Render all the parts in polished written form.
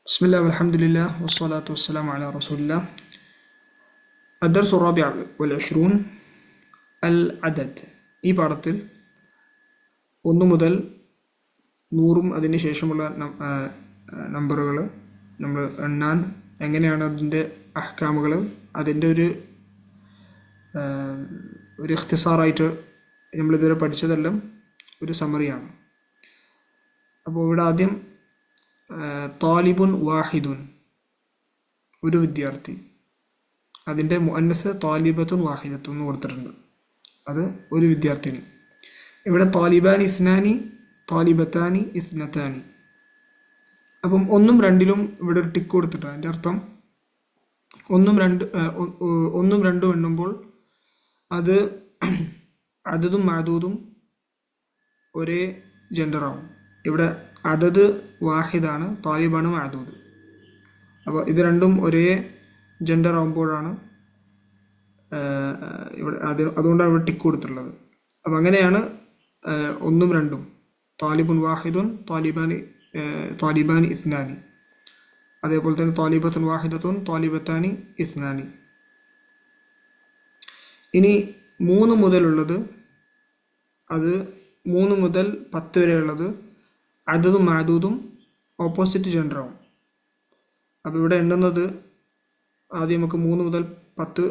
بسم الله والحمد لله والصلاة والسلام على رسول الله. الدرس الرابع والعشرون العدد. ഈ പാഠത്തിൽ 1 മുതൽ 100 അതിന് ശേഷമുള്ള നമ്പറുകൾ നമ്മൾ എണ്ണാൻ എങ്ങനെയാണ് അതിൻ്റെ അഹ്കാമുകൾ അതിൻ്റെ ഒരു ഇഖ്തിസാറായിട്ട് നമ്മളിതുവരെ പഠിച്ചതെല്ലാം ഒരു സമ്മറിയാണ്. അപ്പോൾ ഇവിടെ ആദ്യം താലിബുൻ വാഹിദുൻ ഒരു വിദ്യാർത്ഥി, അതിൻ്റെ മുഅന്നസ് താലിബത്തുൻ വാഹിദത്തുൻ എന്ന് കൊടുത്തിട്ടുണ്ട്, അത് ഒരു വിദ്യാർത്ഥിനി. ഇവിടെ താലിബാനി ഇസ്നാനി താലിബത്താനി ഇസ്നത്താനി. അപ്പം 1ഉം 2ലും ഇവിടെ ഒരു ടിക്ക് കൊടുത്തിട്ടുണ്ട്. അതിൻ്റെ അർത്ഥം 1ഉം 2ഉം എണ്ണുമ്പോൾ അത് അദദും മഅദൂദും ഒരേ ജെൻഡറാവും. ഇവിടെ അദദ് വാഹിദാണ്, താലിബാണ് മഅദൂദ്. അപ്പോൾ ഇത് രണ്ടും ഒരേ ജെൻഡർ ആകുമ്പോഴാണ് ഇവിടെ അതുകൊണ്ടാണ് ഇവിടെ ടിക്ക് കൊടുത്തിട്ടുള്ളത്. അപ്പം അങ്ങനെയാണ് 1ഉം 2ഉം താലിബുൻ വാഹിദുൻ താലിബാനി ഇസ്നാനി, അതേപോലെ തന്നെ താലിബത്തുൻ വാഹിദത്തുൻ താലിബത്താനി ഇസ്നാനി. ഇനി 3 മുതലുള്ളത്, അത് 3 മുതൽ 10 വരെയുള്ളത് അദദും മഅദൂദും ഓപ്പോസിറ്റ് ജെൻഡറാവും. അപ്പോൾ ഇവിടെ എണ്ണുന്നത് ആദ്യം നമുക്ക് 3 മുതൽ 10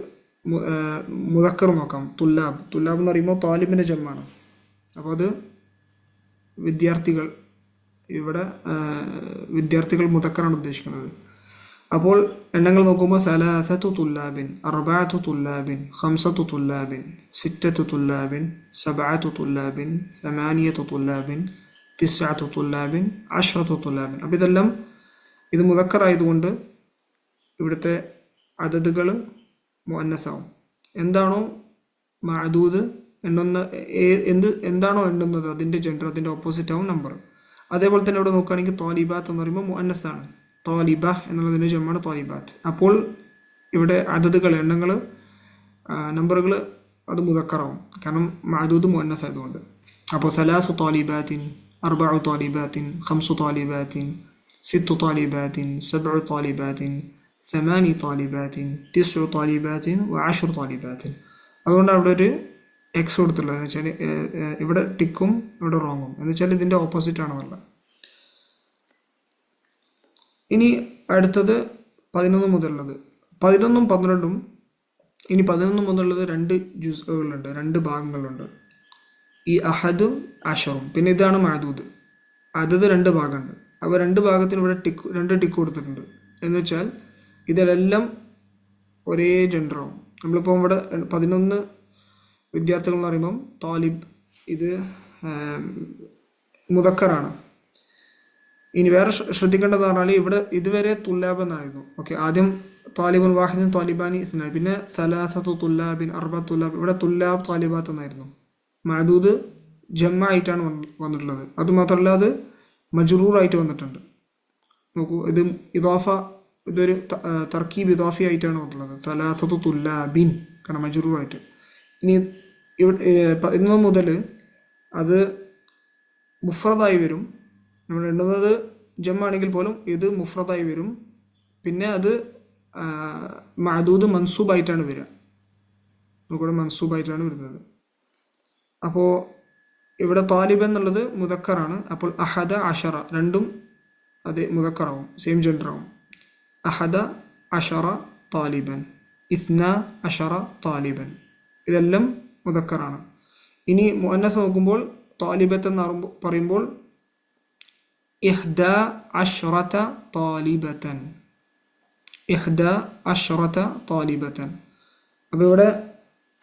മുദക്കർ നോക്കാം. തുല്ലാബ് എന്ന് പറയുമ്പോൾ താലിബിൻ്റെ ജമ്മാണ്. അപ്പോൾ അത് വിദ്യാർത്ഥികൾ, ഇവിടെ വിദ്യാർത്ഥികൾ മുദക്കറാണ് ഉദ്ദേശിക്കുന്നത്. അപ്പോൾ എണ്ണങ്ങൾ നോക്കുമ്പോൾ സലാസത്തു തുല്ലാബിൻ, അർബഅത്തു തുല്ലാബിൻ, ഖംസത്തു തുല്ലാബിൻ, സിറ്റത്തു തുല്ലാബിൻ, സബഅത്തു തുല്ലാബിൻ, സമാനിയത്തു തുല്ലാബിൻ, തിസ്അത്തു തുല്ലാബിൻ, അശ്റത്തു തുല്ലാബിൻ. അപ്പോൾ ഇതെല്ലാം ഇത് മുദക്കറായതുകൊണ്ട് ഇവിടുത്തെ അദദുകൾ മുഅന്നസാവും. എന്താണോ മഅദൂദ് എണ്ണുന്ന എന്താണോ എണ്ണുന്നത് അതിൻ്റെ ജെൻഡർ, അതിൻ്റെ ഓപ്പോസിറ്റ് ആവും നമ്പർ. അതേപോലെ തന്നെ ഇവിടെ നോക്കുകയാണെങ്കിൽ താലിബാത്ത് എന്ന് പറയുമ്പോൾ മുഅന്നസാണ്, താലിബ എന്നുള്ളതിൻ്റെ ജമ്മാണ് താലിബാത്ത്. അപ്പോൾ ഇവിടെ അദദുകൾ എണ്ണങ്ങൾ നമ്പറുകൾ അത് മുദക്കറാവും, കാരണം മഅദൂദ് മുഅന്നസ് ആയതുകൊണ്ട്. അപ്പോൾ സലാസു താലിബാത്തിൻ, അർബഉ താലിബാത്തിൻ, ഖംസു താലിബാത്തിൻ, സിത്തു താലിബാത്തിൻ, സബ്ഉ താലിബാത്തിൻ, സമാനി താലിബാത്തിൻ, തിസ്ഉ താലിബാത്തിൻ, വഅശ്റു താലിബാത്തിൻ. അതുകൊണ്ടാണ് അവിടെ ഒരു എക്സ് കൊടുത്തുള്ളത്. എന്ന് വെച്ചാൽ ഇവിടെ ടിക്കും ഇവിടെ റോങ്ങും, എന്ന് വെച്ചാൽ ഇതിൻ്റെ ഓപ്പോസിറ്റ് ആണെന്നുള്ളത്. ഇനി അടുത്തത് 11 മുതലുള്ളത്, 11ഉം 12ഉം. ഇനി 11 മുതലുള്ളത് 2 ജുസ്കളുണ്ട്, 2 ഭാഗങ്ങളുണ്ട്. ഈ അഹദും അഷറും, പിന്നെ ഇതാണ് മഅദൂദ്. അദദ് 2 ഭാഗമുണ്ട്. അപ്പോൾ 2 ഭാഗത്തിന് ഇവിടെ 2 ടിക്ക് കൊടുത്തിട്ടുണ്ട്. എന്ന് വെച്ചാൽ ഇതിലെല്ലാം ഒരേ ജെൻഡറാവും. നമ്മളിപ്പോൾ ഇവിടെ 11 വിദ്യാർത്ഥികൾ എന്ന് പറയുമ്പം താലിബ് ഇത് മുദക്കറാണ്. ഇനി വേറെ ശ്രദ്ധിക്കേണ്ടതെന്ന് പറഞ്ഞാൽ ഇവിടെ ഇതുവരെ തുല്ലാബ് എന്നായിരുന്നു. ഓക്കെ, ആദ്യം താലിബുൻ വാഹിദുൻ താലിബാനി ഇസ്നാനി, പിന്നെ സലാസത്തു തുല്ലാബിൻ, അർബഅത്തു തുല്ലാബ്. ഇവിടെ തുല്ലാബ് താലിബാത്ത് എന്നായിരുന്നു. മഅദൂദ് ജമ്മ ആയിട്ടാണ് വന്നിട്ടുള്ളത്. അതുമാത്രമല്ല അത് മജ്റൂറായിട്ട് വന്നിട്ടുണ്ട്. നോക്കൂ, ഇത് ഇദാഫ, ഇതൊരു തർക്കീബ് ഇദാഫി ആയിട്ടാണ് വന്നിട്ടുള്ളത്. സലാസത്തു തുല്ലാബിൻ, കാരണം മജ്റൂറായിട്ട്. ഇനി ഇവിടെ 11 മുതൽ അത് മുഫ്രദായി വരും. നമ്മൾ എണ്ണുന്നത് ജമ്മാണെങ്കിൽ പോലും ഇത് മുഫ്രദായി വരും. പിന്നെ അത് മഅദൂദ് മൻസൂബായിട്ടാണ് വരിക. നമുക്കിവിടെ മൻസൂബായിട്ടാണ് വരുന്നത്. അപ്പോൾ ഇവിടെ താലിബ് എന്നുള്ളത് മുദക്കറാണ്. അപ്പോൾ അഹദ അഷറ രണ്ടും അത് മുദക്കറാവും, സെയിം ജെൻഡറാവും. അഹദ അഷറ താലിബൻ, ഇസ്ന അഷറ താലിബൻ, ഇതെല്ലാം മുദക്കറാണ്. ഇനി മുഅന്നസ് നോക്കുമ്പോൾ താലിബത്ത് എന്ന് പറയുമ്പോൾ ഇഹ്ദ അശ്റത താലിബത്തൻ, ഇഹ്ദ അശ്റത താലിബത്തൻ. അപ്പോൾ ഇവിടെ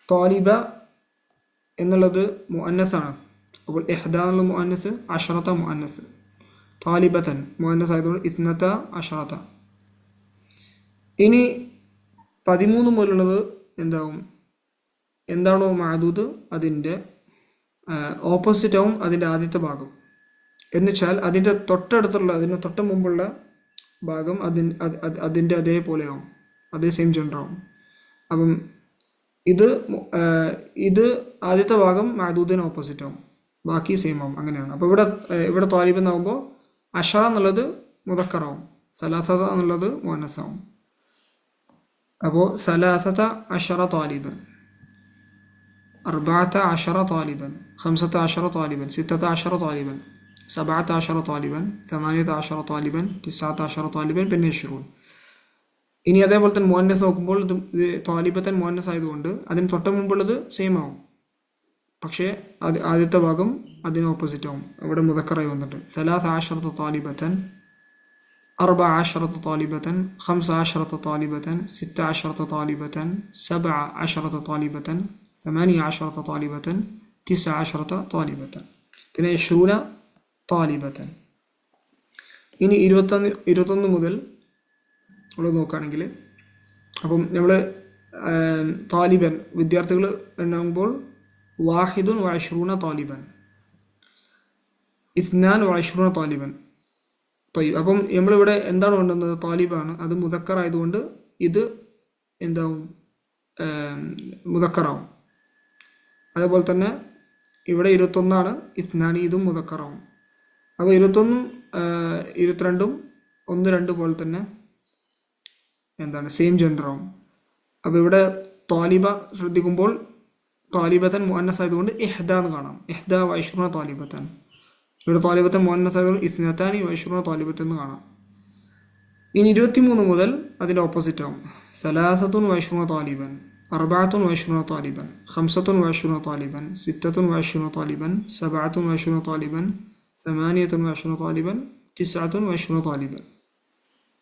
താലിബ എന്നുള്ളത് മുഅന്നസാണ്. അപ്പോൾ ഇഹ്ദ എന്നുള്ള മുഅന്നസ്, അശ്റത മുഅന്നസ്, താലിബത്തൻ മുഅന്നസ് ആയതുകൊണ്ട് ഇസ്നത അശ്റത. ഇനി 13 മുതലുള്ളത് എന്താണോ മഅദൂദ് അതിൻ്റെ ഓപ്പോസിറ്റ് ആവും അതിൻ്റെ ആദ്യത്തെ ഭാഗം. എന്നുവെച്ചാൽ അതിൻ്റെ തൊട്ടടുത്തുള്ള, അതിന് തൊട്ട് മുമ്പുള്ള ഭാഗം അതിൻ്റെ അതേപോലെയാവും, അതേ സെയിം ജെൻഡറാവും. അപ്പം ഇത് ആദ്യത്തെ ഭാഗം മഅദൂദിന് ഓപ്പോസിറ്റ് ആവും, ബാക്കി സെയിം ആവും. അങ്ങനെയാണ്. അപ്പോൾ ഇവിടെ താലിബ് എന്നാകുമ്പോൾ അഷറ എന്നുള്ളത് മുദക്കറാവും, സലാസത എന്നുള്ളത് മുഅന്നസാവും. അപ്പോൾ സലാസത അശറ താലിബൻ, അർബഅത അശറ താലിബൻ, ഖംസത അശറ താലിബൻ, സിത്തത അശറ താലിബൻ, സബഅത അശറ താലിബൻ, സമാനിയത അശറ താലിബൻ, തിസ്അത അശറ താലിബൻ, പിന്നെ 20. ഇനി അതേപോലെ തന്നെ മുഅന്നസ് നോക്കുമ്പോൾ ഇത് താലിബത്തൻ മുഅന്നസ് ആയതുകൊണ്ട് അതിന് തൊട്ട് മുമ്പുള്ളത് സെയിം ആവും. പക്ഷേ ആദ്യത്തെ ഭാഗം അതിന് ഓപ്പോസിറ്റ് ആവും. ഇവിടെ മുദക്കറായി വന്നിട്ട് സലാസ അശറത താലിബത്തൻ, അർബഅ അശറത താലിബത്തൻ, ഖംസ അശറത താലിബത്തൻ, സിത്ത അശറത താലിബത്തൻ, സബഅ അശറത താലിബത്തൻ, ثمانية عشرة طالبة، 19 طالبة. പിന്നെ 20 طالبة. ഇനി 21 മുതൽ ഉള്ളത് നോക്കുകയാണെങ്കിൽ, അപ്പം നമ്മൾ താലിബൻ വിദ്യാർത്ഥികൾ എണ്ണുമ്പോൾ 21 طالبا، 22 طالبا. അപ്പം നമ്മളിവിടെ എന്താണ് വേണ്ടുന്നത്? താലിബാണ്, അത് മുദക്കർ ആയതുകൊണ്ട് ഇത് എന്താവും? മുദക്കറാവും. അതേപോലെ തന്നെ ഇവിടെ 21 ഇസ്നാനി, ഇതും മുദക്കറാവും. അപ്പോൾ 21, 22, 1, 2 പോലെ തന്നെ എന്താണ്? സെയിം ജെൻഡറാവും. അപ്പോൾ ഇവിടെ താലിബ ശ്രദ്ധിക്കുമ്പോൾ താലിബത്തൻ മുഅന്നസ് ആയതുകൊണ്ട് ഇഹ്ദ എന്ന് കാണാം. ഇഹ്ദ വ 20 താലിബത്തൻ. ഇവിടെ താലിബത്തൻ മുഅന്നസ് ആയതുകൊണ്ട് ഇസ്നതാനി വ 20 താലിബത്തൻ എന്ന് കാണാം. ഇനി 23 മുതൽ അതിൻ്റെ ഓപ്പോസിറ്റ് ആവും. സലാസത്തുൻ വ 20 താലിബൻ, അർബഅത്തുൻ വ 20 താലിബൻ, ഖംസത്തുൻ വ 20 താലിബൻ, സിത്തത്തുൻ വ 20 താലിബൻ, സബഅത്തുൻ വ 20 താലിബൻ, സമാനിയത്തുൻ വ 20 താലിബൻ, തിസ്അത്തുൻ വ 20 താലിബൻ.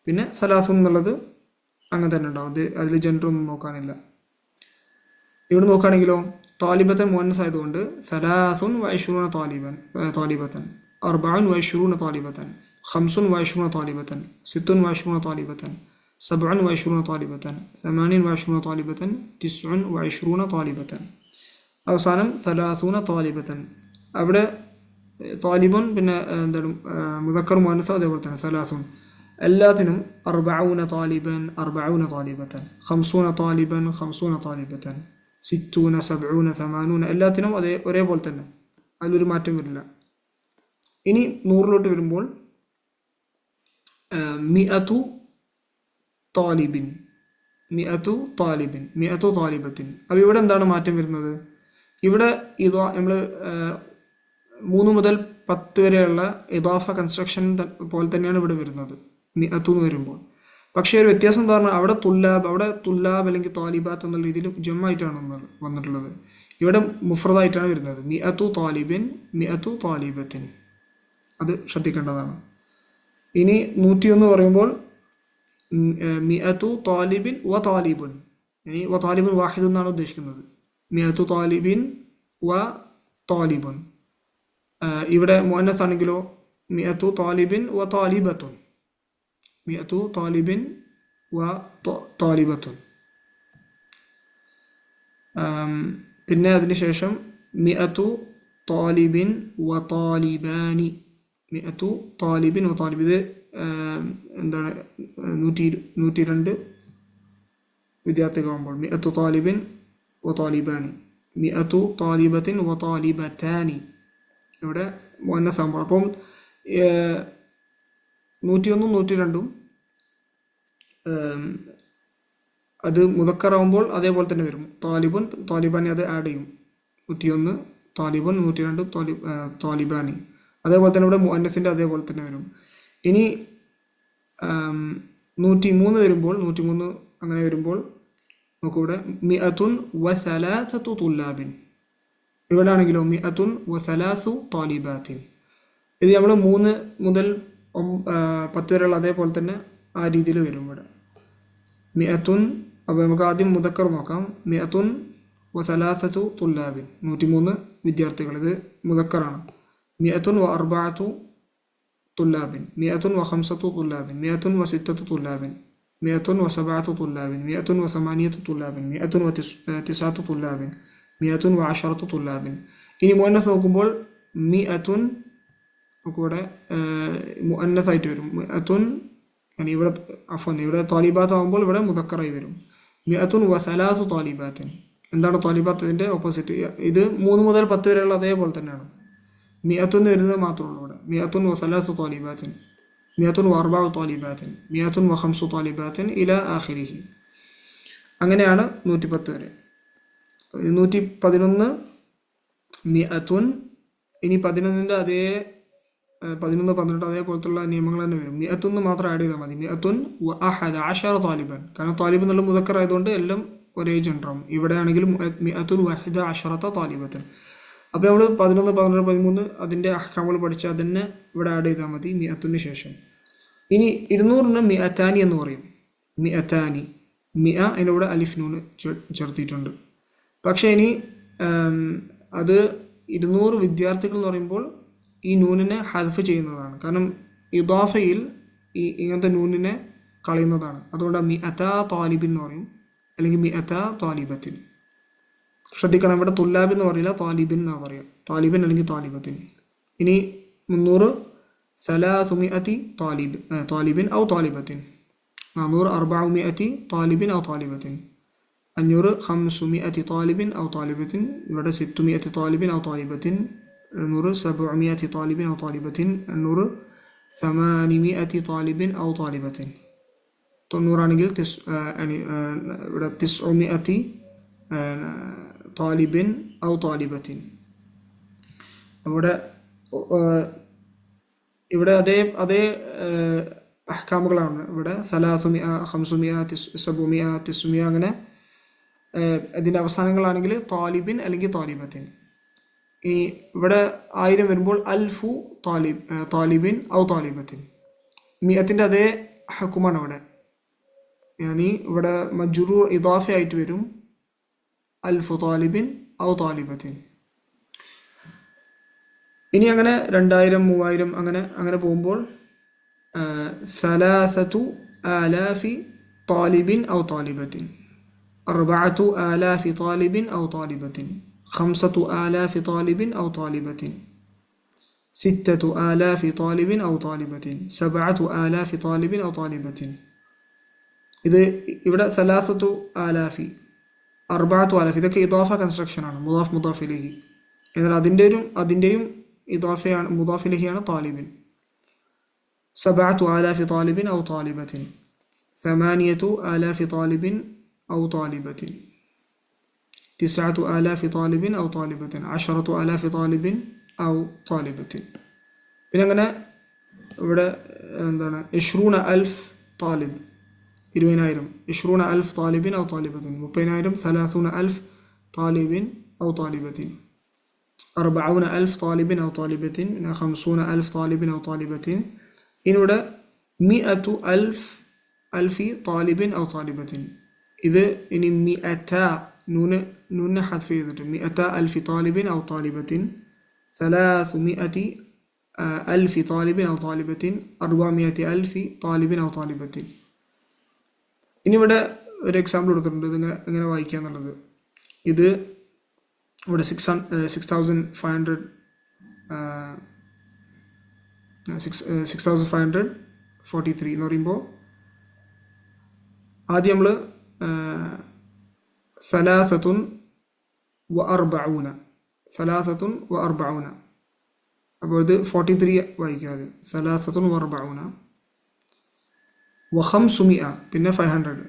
പിന്നെ സലാസുൻ എന്നുള്ളത് അങ്ങനെ തന്നെ ഉണ്ടാവും. അതിൽ ജെൻഡർ ഒന്നും നോക്കാനില്ല. ഇവിടെ നോക്കുകയാണെങ്കിലോ താലിബത്തൻ മുഅന്നസ് ആയതുകൊണ്ട് സലാസുൻ വ 20 താലിബത്തൻ, അർബഅൻ വ 20 താലിബത്തൻ, ഖംസുൻ വ 20 താലിബത്തൻ, സിത്തുൻ വ 20 താലിബത്തൻ, സബ്ഉൻ വ 20 താലിബത്തൻ, സമാനിൻ വ 20 താലിബത്തൻ, തിസ്ഉൻ വ 20 താലിബത്തൻ. അവസാനം സലാസൂന താലിബത്തൻ. അവിടെ താലിബുൻ പിന്നെ എന്താണ്? മുദക്കർ മുഅന്നസ് അതേപോലെ തന്നെ സലാസുൻ. എല്ലാത്തിനും 40 താലിബൻ, 40 താലിബത്തൻ, 50 താലിബൻ, 50 താലിബത്തൻ, 60, 70, 80, എല്ലാത്തിനും ഒരേപോലെ തന്നെ, അതിലൊരു മാറ്റം വരില്ല. ഇനി 100 വരുമ്പോൾ 100 താലിബിൻ, 100 താലിബിൻ, 100 താലിബത്തിൻ. അപ്പോൾ ഇവിടെ എന്താണ് മാറ്റം വരുന്നത്? ഇവിടെ ഇതാ നമ്മൾ 3 മുതൽ 10 വരെയുള്ള ഇദാഫ കൺസ്ട്രക്ഷൻ പോലെ തന്നെയാണ് ഇവിടെ വരുന്നത് 100 എന്ന് വരുമ്പോൾ. പക്ഷേ ഒരു വ്യത്യാസം എന്താ പറഞ്ഞാൽ അവിടെ തുല്ലാബ് അല്ലെങ്കിൽ താലിബാത്ത് എന്നുള്ള രീതിയിൽ ജമ്മായിട്ടാണ് വന്നിട്ടുള്ളത്. ഇവിടെ മുഫ്രദായിട്ടാണ് വരുന്നത്. 100 താലിബിൻ, 100 താലിബത്തിൻ. അത് ശ്രദ്ധിക്കേണ്ടതാണ്. ഇനി 101 പറയുമ്പോൾ 100 താലിബിൻ വ താലിബുൻ. ഇനി വ താലിബുൻ വാഹിദ് എന്നാണ് ഉദ്ദേശിക്കുന്നത്. 100 താലിബിൻ വ താലിബുൻ. ഇവിടെ മുഅന്നസ് ആണെങ്കിലോ 100 താലിബിൻ വ താലിബത്തുൻ, 100 താലിബിൻ വ താലിബത്തുൻ. പിന്നെ അതിനുശേഷം 100 താലിബിൻ വ താലിബാനി, 100 താലിബിൻ വ താലിബ്. ഇത് എന്താണ്? 102 വിദ്യാർത്ഥികളാകുമ്പോൾ 100 താലിബിൻ വ താലിബാനി, 100 താലിബത്തിൻ വ താലിബത്താനി. ഇവിടെ മുഅന്നസ് ആകുമ്പോൾ അപ്പം 101, 102 അത് മുദക്കറാവുമ്പോൾ അതേപോലെ തന്നെ വരും. താലിബുൻ താലിബാനി അത് ആഡ് ചെയ്യും. 101 താലിബുൻ, 102 താലിബാനി. അതേപോലെ തന്നെ ഇവിടെ മുഅന്നസിൻ്റെ അതേപോലെ തന്നെ വരും. ഇനി 103 വരുമ്പോൾ 103 അങ്ങനെ വരുമ്പോൾ നോക്കൂ, ഇവിടെ 100 വ 3 തുല്ലാബിൻ. ഇവിടെ ആണെങ്കിലോ 100 വ 3 താലിബാത്തിൻ. ഇത് നമ്മൾ 3 മുതൽ 10 വരെയുള്ള അതേപോലെ തന്നെ ആ രീതിയിൽ വരും ഇവിടെ 100. അപ്പോൾ നമുക്ക് ആദ്യം മുദക്കർ നോക്കാം. 100 വ 3 തുല്ലാബിൻ, 103 വിദ്യാർത്ഥികൾ. ഇത് മുദക്കറാണ്. 100 വ 4 തുല്ലാബിൻ, 100 വ 5 തുല്ലാബിൻ, 100 വ 6 തുല്ലാബിൻ, 100 വ 7 തുല്ലാബിൻ, 100 വ 8 തുല്ലാബിൻ, 100 വ 9 തുല്ലാബിൻ, 100 വ 10 തുല്ലാബിൻ. ഇനി മുഅന്നസ് നോക്കുമ്പോൾ 100 നമുക്കിവിടെ മുഅന്നസ് ആയിട്ട് വരും. 100 ഇവിടെ താലിബാത്ത് ആകുമ്പോൾ ഇവിടെ മുദക്കറായി വരും. 100 വ 3 താലിബാത്തിൻ. എന്താണ് താലിബാത്ത്? ഇതിൻ്റെ ഓപ്പോസിറ്റ്. ഇത് 3 മുതൽ 10 വരെയുള്ള അതേപോലെ തന്നെയാണ്. 100 വരുന്നത് മാത്രമേ ഉള്ളൂ ഇവിടെ. 100 വ 3 താലിബാത്തിൻ. മിയത്തുൻ വഅർബഉ താലിബാത്തിൻ, മിയത്തുൻ വഖംസു താലിബാത്തിൻ ഇലാ ആഖിരിഹി. അങ്ങനെയാണ് 110 വരെ. 111 മിയത്തുൻ. ഇനി 11ൻ്റെ അതേ 11, 12 അതേപോലത്തുള്ള നിയമങ്ങൾ തന്നെ വരും. മിയത്തുന്ന് മാത്രം ആഡ് ചെയ്താൽ മതി. മിയത്തുൻ വ അഹദ അശറ താലിബൻ, കാരണം താലിബ് എന്നുള്ള മുദക്കർ ആയതുകൊണ്ട് എല്ലാം ഒരേ ജെൻഡറാവും. ഇവിടെ ആണെങ്കിൽ മിയത്തുൻ വഹിദ അശറത്ത താലിബത്തൻ. അപ്പോൾ നമ്മൾ 11, 12, 13 അതിൻ്റെ അഹ്കാമുകൾ പഠിച്ചാൽ അതന്നെ ഇവിടെ ആഡ് ചെയ്താൽ മതി മിയത്തിന് ശേഷം. ഇനി 200ന് മിഅത്താനി എന്ന് പറയും. മിഅത്താനി, മിഅ അതിൻ്റെ അലിഫ് നൂന് ചേർത്തിയിട്ടുണ്ട്. പക്ഷേ ഇനി അത് 200 വിദ്യാർത്ഥികൾ എന്ന് പറയുമ്പോൾ ഈ നൂനിനെ ഹദ്ഫ് ചെയ്യുന്നതാണ്. കാരണം ഇദാഫയിൽ ഇങ്ങനത്തെ നൂനിനെ കളയുന്നതാണ്. അതുകൊണ്ട് മിഅത്താ താലിബിൻ എന്ന് പറയും, അല്ലെങ്കിൽ മിഅത്താ താലിബത്തിൻ. ശ്രദ്ധിക്കണം, ഇവിടെ തുല്ലാബ് എന്ന് പറയില്ല, താലിബിൻ എന്നാണ് പറയുക. താലിബിൻ അല്ലെങ്കിൽ താലിബത്തിൻ. ഇനി 300 സലാസുമിഅത്തി താലിബിൻ ഔ താലിബത്തിൻ. 400 400 താലിബിൻ ഔ താലിബത്തിൻ. 500 500 താലിബിൻ ഔ താലിബത്തിൻ. ഇവിടെ 600 താലിബിൻ ഔ താലിബത്തിൻ. 800 700 താലിബിൻ ഔ താലിബത്തിൻ. 800 800 താലിബിൻ ഔ താലിബത്തിൻ. 90 ആണെങ്കിൽ ഇവിടെ 900 താലിബിൻ ഔ താലിബത്തിൻ. ഇവിടെ അതേ അഹ്കാമുകളാണ്. ഇവിടെ 300 500 700 900 അങ്ങനെ ഇതിൻ്റെ അവസാനങ്ങളാണെങ്കിൽ താലിബിൻ അല്ലെങ്കിൽ താലിബത്തിൻ. ഈ ഇവിടെ 1000 വരുമ്പോൾ അൽഫു താലിബിൻ ഔ താലിബത്തിൻ. മിയത്തിൻ്റെ അതേ ഹക്കുമാണ് ഇവിടെ. yani ഇവിടെ മജ്റൂർ ഇദാഫ ആയിട്ട് വരും, അൽഫു താലിബിൻ ഔ താലിബത്തിൻ. ഇനി അങ്ങനെ 2000 3000 അങ്ങനെ പോകുമ്പോൾ 3000 താലിബിൻ ഔ താലിബത്തിൻ, 4000 താലിബിൻ ഔ താലിബത്തിൻ, 5000 താലിബിൻ ഔ താലിബത്തിൻ, 6000 താലിബിൻ ഔ താലിബത്തിൻ, 7000 താലിബിൻ ഔ താലിബത്തിൻ. ഇത് ഇവിടെ 3000 4000 ഇതൊക്കെ ഇദാഫ കൺസ്ട്രക്ഷനാണ്, മുദാഫ് ഇലൈഹി. എന്നാൽ അതിൻ്റെയും ഇദാഫയാണ്, മുദാഫ് ഇലൈഹിയാണ് താലിബിൻ. 7000 താലിബിൻ ഔ താലിബത്തിൻ, 8000 താലിബിൻ ഔ താലിബത്തിൻ, 9000 താലിബിൻ ഔ താലിബത്തിൻ, 10000 താലിബിൻ ഔ താലിബത്തിൻ. പിന്നെ അങ്ങനെ ഇവിടെ എന്താണ് 20000 താലിബ് 20000, 20000 താലിബിൻ ഔ താലിബത്തിൻ, 30000 30000 താലിബിൻ ഔ താലിബത്തിൻ, 40000 താലിബിൻ ഔ താലിബത്തിൻ, 50000 താലിബിൻ ഔ താലിബത്തിൻ. ഇതിവിടെ 100,000 താലിബിൻ ഔ താലിബത്തിൻ. ഇത് ഇനി 100 നൂനെ ഹദ്ഫ് ചെയ്തിട്ട് 100,000 താലിബിൻ ഔ താലിബത്തിൻ, 300,000 താലിബിൻ ഔ താലിബത്തിൻ, 400,000 താലിബിൻ ഔ താലിബത്തിൻ. ഇനി ഇവിടെ ഒരു എക്സാമ്പിൾ കൊടുത്തിട്ടുണ്ട്, ഇതിങ്ങനെ എങ്ങനെ വായിക്കുക എന്നുള്ളത്. ഇത് ഇവിടെ 6543 എന്ന് പറയുമ്പോൾ ആദ്യം നമ്മൾ 340 അപ്പോൾ ഇത് 43 വായിക്കാതെ 340 500 പിന്നെ 500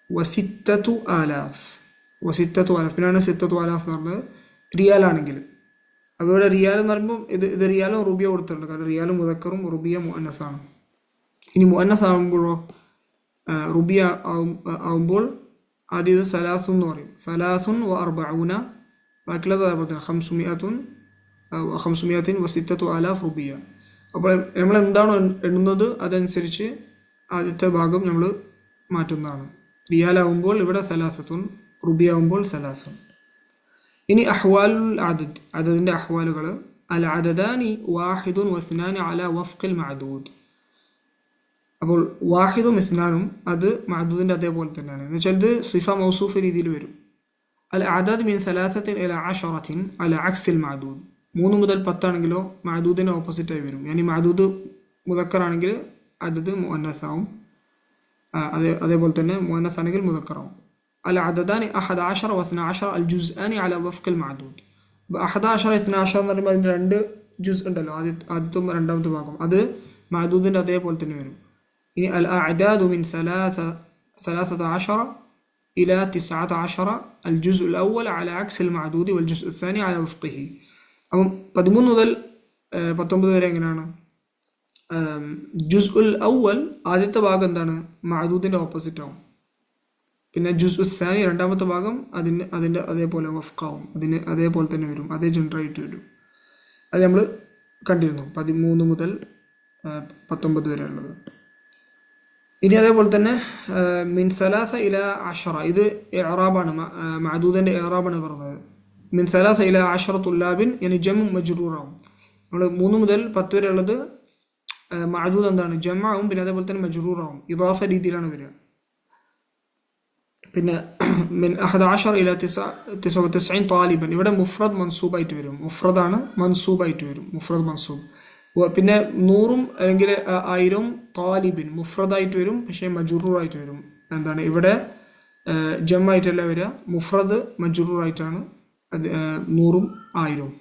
6000 പിന്നെയാണ് 6000 എന്ന് പറഞ്ഞത് റിയാലാണെങ്കിൽ. അപ്പോൾ ഇവിടെ റിയാൽ എന്ന് പറയുമ്പോൾ ഇത് റിയാലും റുബിയ കൊടുത്തിട്ടുണ്ട്, കാരണം റിയാലും മുദക്കറും റുബിയ മുഅന്നസാണ്. ഇനി മുഅന്നസ് ആകുമ്പോഴോ റുബിയ ആകുമ്പോൾ ആദ്യം ഇത് 30 എന്ന് പറയും, 30 ബാക്കിയുള്ളത് അതേപോലെ തന്നെ 500 6000 റുബിയ. അപ്പോൾ നമ്മൾ എന്താണോ എണ്ണുന്നത് അതനുസരിച്ച് ആദ്യത്തെ ഭാഗം നമ്മൾ മാറ്റുന്നതാണ്. റിയാലാവുമ്പോൾ ഇവിടെ 30, റുബിയ ആവുമ്പോൾ 30. ഇനി അഹ്വാലുൽ അദദിൻ്റെ അഹ്വാലുകൾ. അൽ അദദാനി വാഹിദുൻ വസ്നാനി അല വഫ്ഖിൽ മഅദൂദ്. അപ്പോൾ വാഹിദും ഇസ്നാനും അത് മഅദൂദിൻ്റെ അതേപോലെ തന്നെയാണ്. എന്ന് വെച്ചാൽ ഇത് സിഫ മൗസൂഫ് രീതിയിൽ വരും. അൽ അദദ് മിൻ 3 ഇല 10 അല അക്സിൽ മഅദൂദ്. 3 മുതൽ 10 ആണെങ്കിലോ മഅദൂദിന് ഓപ്പോസിറ്റായി വരും. yani മഅദൂദ് മുദക്കറാണെങ്കിൽ അദദ് മുഅന്നസാവും, അതേപോലെ തന്നെ മുഅന്നസ് ആണെങ്കിൽ മുദക്കറാവും. അൽ അദദാനി 11 و12 അൽ ജുസ്ആനി അല വഫ്ഖിൽ മഅദൂദ്. 11 12 എന്ന് പറയുമ്പോൾ അതിൻ്റെ 2 ജുസ് ഉണ്ടല്ലോ, ആദ്യത്തെ രണ്ടാമത്തെ ഭാഗം, അത് മഅദൂദിൻ്റെ അതേപോലെ തന്നെ വരും. ഇനി അൽ അഅദാദു മിൻ 13 إلى 19 الجزء الأول على عكس المعدود والجزء الثاني على وفقه. അപ്പം 13 മുതൽ 19 വരെ എങ്ങനെയാണ്? ജുസ്ഉൽ അവൽ ആദ്യത്തെ ഭാഗം എന്താണ്? മഅദൂദിൻ്റെ ഓപ്പോസിറ്റ് ആവും. പിന്നെ ജുസ്ഉ സാനി രണ്ടാമത്തെ ഭാഗം അതിൻ്റെ അതേപോലെ വഫ്ഖാവും, അതിന് അതേപോലെ തന്നെ വരും, അതേ ജനറേറ്റ് വരും. അത് നമ്മൾ കണ്ടിരുന്നു 13 മുതൽ 19 വരെ ഉള്ളത്. ഇനി അതേപോലെ തന്നെ മിൻ 3 ഇലാ 10 ഇത് ഇഅ്റാബാണ്, മഅദൂദിൻ്റെ ഇഅ്റാബാണ് പറഞ്ഞത്. മിൻ 3 ഇലാ 10 തുല്ലാബിൻ ഇനി ജം മജ്റൂറാവും. നമ്മൾ 3 മുതൽ 10 വരെ ഉള്ളത് മഅദൂദ് എന്താണ്? ജംആവും, പിന്നെ അതേപോലെ തന്നെ മജ്റൂറാവും, ഇദാഫ രീതിയിലാണ് വരിക. പിന്നെ മിൻ 11 ഇലാ 99 താലിബൻ ഇവിടെ മുഫ്രദ് മൻസൂബായിട്ട് വരും. മുഫ്രദാണ്, മൻസൂബായിട്ട് വരും, മുഫ്രദ് മൻസൂബ്. പിന്നെ 100 അല്ലെങ്കിൽ 1000 താലിബിൻ മുഫ്രദായിട്ട് വരും, പക്ഷേ മജ്റൂറായിട്ട് വരും. എന്താണ് ഇവിടെ ജം ആയിട്ടല്ല വരിക, മുഫ്രദ് മജ്റൂറായിട്ടാണ് 100ഉം 1000ഉം.